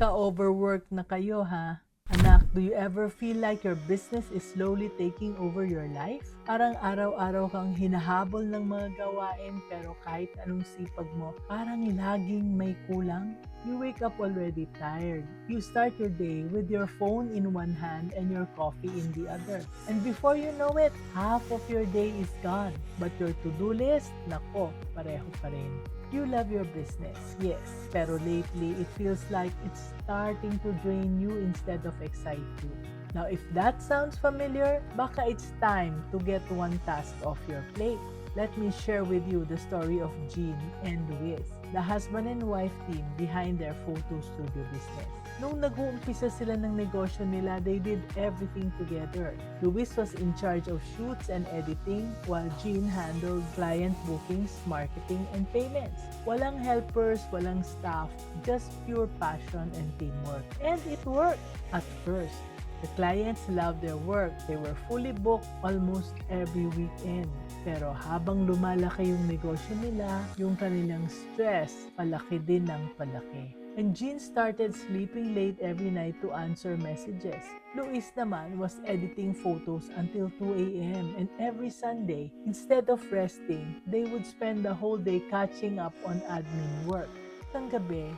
Nagka-overwork na kayo ha? Anak, do you ever feel like your business is slowly taking over your life? Parang araw-araw kang hinahabol ng mga gawain pero kahit anong sipag mo, parang laging may kulang? You wake up already tired. You start your day with your phone in one hand and your coffee in the other. And before you know it, half of your day is gone. But your to-do list, nako, pareho pa rin. You love your business, yes, pero lately it feels like it's starting to drain you instead of excite you. Now, if that sounds familiar, baka it's time to get one task off your plate. Let me share with you the story of Jean and Luis, the husband and wife team behind their photo studio business. Nung nag-uumpisa sila ng negosyo nila, they did everything together. Luis was in charge of shoots and editing, while Jean handled client bookings, marketing, and payments. Walang helpers, walang staff, just pure passion and teamwork. And it worked at first. The clients loved their work. They were fully booked almost every weekend. Pero habang lumalaki yung negosyo nila, yung kanilang stress, palaki din ng palaki. And Jean started sleeping late every night to answer messages. Luis naman was editing photos until 2 a.m. and every Sunday, instead of resting, they would spend the whole day catching up on admin work. Isang gabi,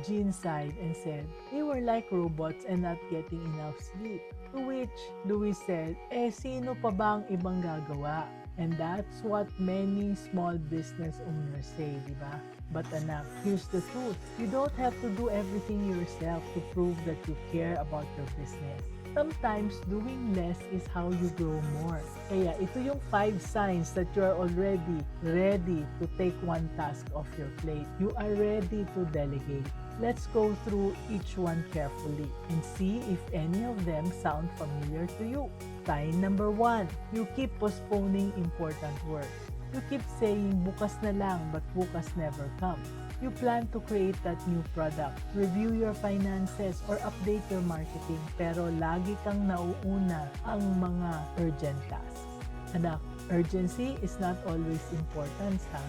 Jean sighed and said they were like robots and not getting enough sleep. To which Luis said, sino pa ba ang ibang gagawa? And that's what many small business owners say, di ba? But anak, here's the truth. You don't have to do everything yourself to prove that you care about your business. Sometimes doing less is how you grow more. Kaya ito yung 5 signs that you are already ready to take one task off your plate. You are ready to delegate. Let's go through each one carefully and see if any of them sound familiar to you. Sign number 1, you keep postponing important work. You keep saying bukas na lang but bukas never comes. You plan to create that new product, review your finances, or update your marketing pero lagi kang nauuna ang mga urgent tasks. Anak, urgency is not always importance ha.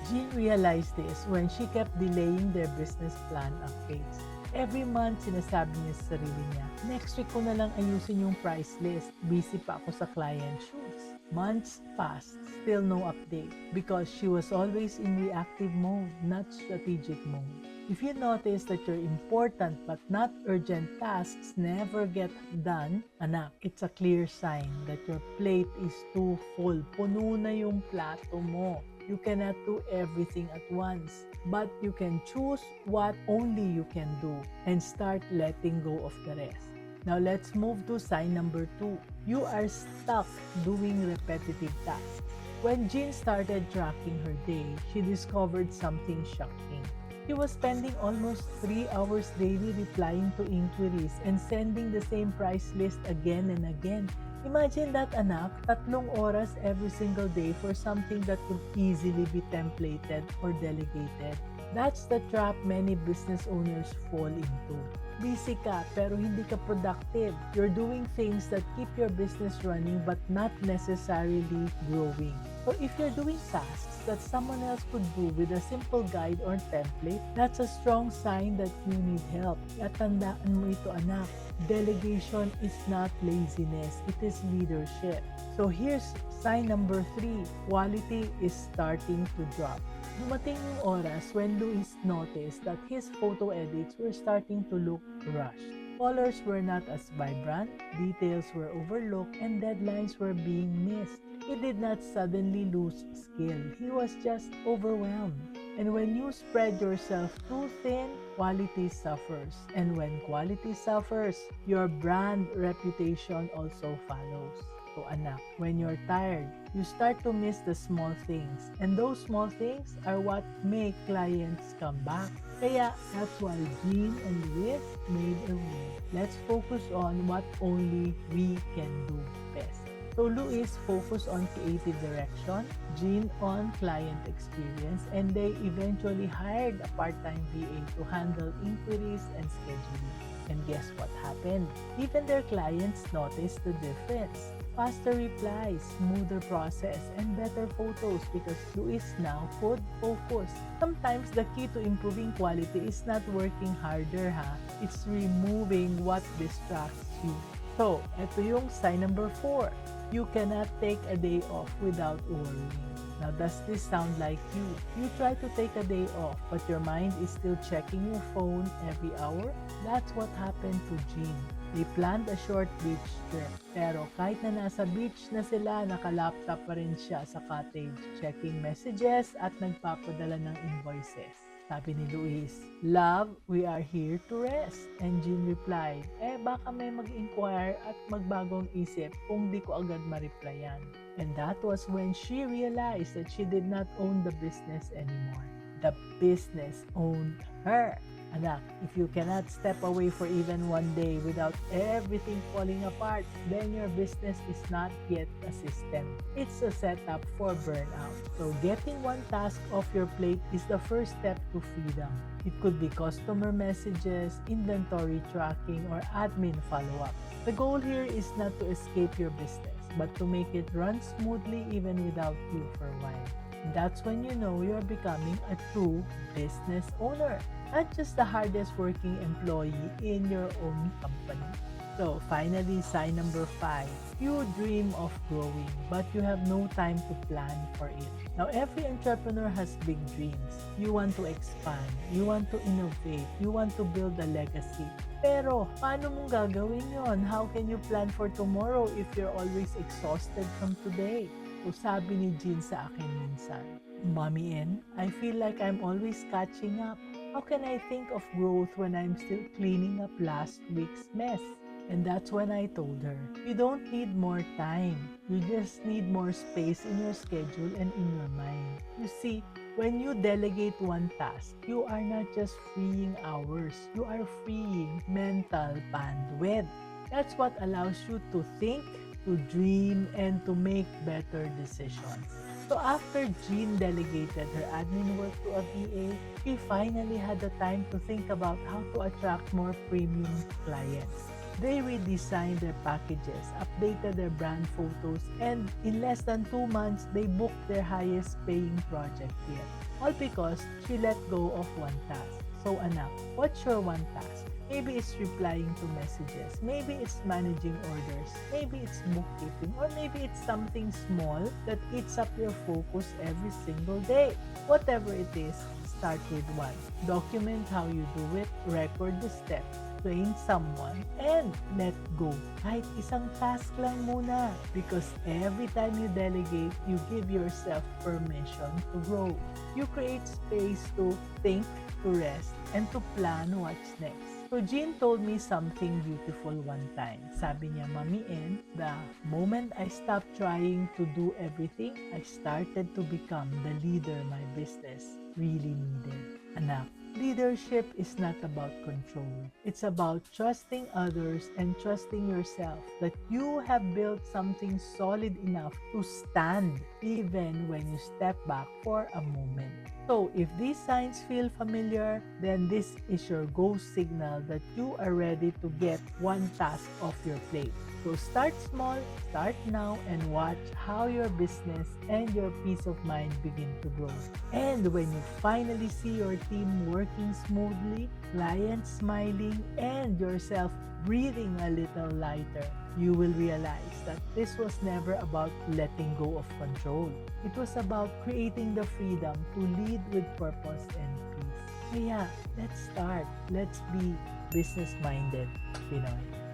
Jean realized this when she kept delaying their business plan updates. Every month, sinasabi niya sa sarili niya, next week ko na lang ayusin yung price list. Busy pa ako sa client shoes. Months passed, still no update because she was always in reactive mode, not strategic mode. If you notice that your important but not urgent tasks never get done, anak, it's a clear sign that your plate is too full. Puno na yung plato mo. You cannot do everything at once, but you can choose what only you can do and start letting go of the rest. Now let's move to sign number 2. You are stuck doing repetitive tasks. When Jean started tracking her day, she discovered something shocking. She was spending almost 3 hours daily replying to inquiries and sending the same price list again and again. Imagine that, anak, 3 oras every single day for something that could easily be templated or delegated. That's the trap many business owners fall into. Busy ka pero hindi ka productive. You're doing things that keep your business running but not necessarily growing. So if you're doing tasks that someone else could do with a simple guide or template, that's a strong sign that you need help. At tandaan mo ito, anak. Delegation is not laziness, it is leadership. So here's sign number 3, quality is starting to drop. Dumating yung oras when Luis noticed that his photo edits were starting to look rushed. Colors were not as vibrant, details were overlooked, and deadlines were being missed. He did not suddenly lose skill, he was just overwhelmed. And when you spread yourself too thin, quality suffers. And when quality suffers, your brand reputation also follows. So anak, when you're tired, you start to miss the small things. And those small things are what make clients come back. Kaya that's why Jean and Luis made a rule. Let's focus on what only we can do best. So Luis focused on creative direction, Jean on client experience, and they eventually hired a part-time VA to handle inquiries and scheduling. And guess what happened? Even their clients noticed the difference. Faster replies, smoother process, and better photos because Luis now could focus. Sometimes the key to improving quality is not working harder, It's removing what distracts you. So, ito yung sign number 4. You cannot take a day off without worrying. Now, does this sound like you? You try to take a day off, but your mind is still checking your phone every hour? That's what happened to Jean. They planned a short beach trip. Pero kahit na nasa beach na sila, naka-laptop pa rin siya sa cottage, checking messages at nagpapadala ng invoices. Sabi ni Luis, "Love, we are here to rest." And Jean replied, baka may mag-inquire at magbagong isip kung di ko agad ma-replyan. And that was when she realized that she did not own the business anymore. The business owned her. Anak, if you cannot step away for even one day without everything falling apart, then your business is not yet a system. It's a setup for burnout. So getting one task off your plate is the first step to freedom. It could be customer messages, inventory tracking, or admin follow-up. The goal here is not to escape your business, but to make it run smoothly even without you for a while. And that's when you know you're becoming a true business owner, not just the hardest working employee in your own company. So finally, sign number 5. You dream of growing, but you have no time to plan for it. Now, every entrepreneur has big dreams. You want to expand, you want to innovate, you want to build a legacy. Pero, paano mong gagawin yon? How can you plan for tomorrow if you're always exhausted from today? So sabi ni Jean sa akin minsan, "Mommy N, I feel like I'm always catching up. How can I think of growth when I'm still cleaning up last week's mess?" And that's when I told her, you don't need more time. You just need more space in your schedule and in your mind. You see, when you delegate one task, you are not just freeing hours. You are freeing mental bandwidth. That's what allows you to think, to dream, and to make better decisions. So after Jean delegated her admin work to a VA, she finally had the time to think about how to attract more premium clients. They redesigned their packages, updated their brand photos, and in less than 2 months, they booked their highest paying project yet. All because she let go of one task. So Anak, what's your one task? Maybe it's replying to messages, maybe it's managing orders, maybe it's bookkeeping, or maybe it's something small that eats up your focus every single day. Whatever it is, start with one. Document how you do it, record the steps, train someone, and let go. Kahit isang task lang muna. Because every time you delegate, you give yourself permission to grow. You create space to think, to rest, and to plan what's next. So Jean told me something beautiful one time. Sabi niya, "Mommy N, the moment I stopped trying to do everything, I started to become the leader my business really needed." Anak, leadership is not about control. It's about trusting others and trusting yourself that you have built something solid enough to stand even when you step back for a moment. So, if these signs feel familiar, then this is your go signal that you are ready to get one task off your plate. So start small, start now, and watch how your business and your peace of mind begin to grow. And when you finally see your team working smoothly, clients smiling, and yourself breathing a little lighter, you will realize that this was never about letting go of control. It was about creating the freedom to lead with purpose and peace. Kaya, let's start. Let's be business-minded, Pinoy.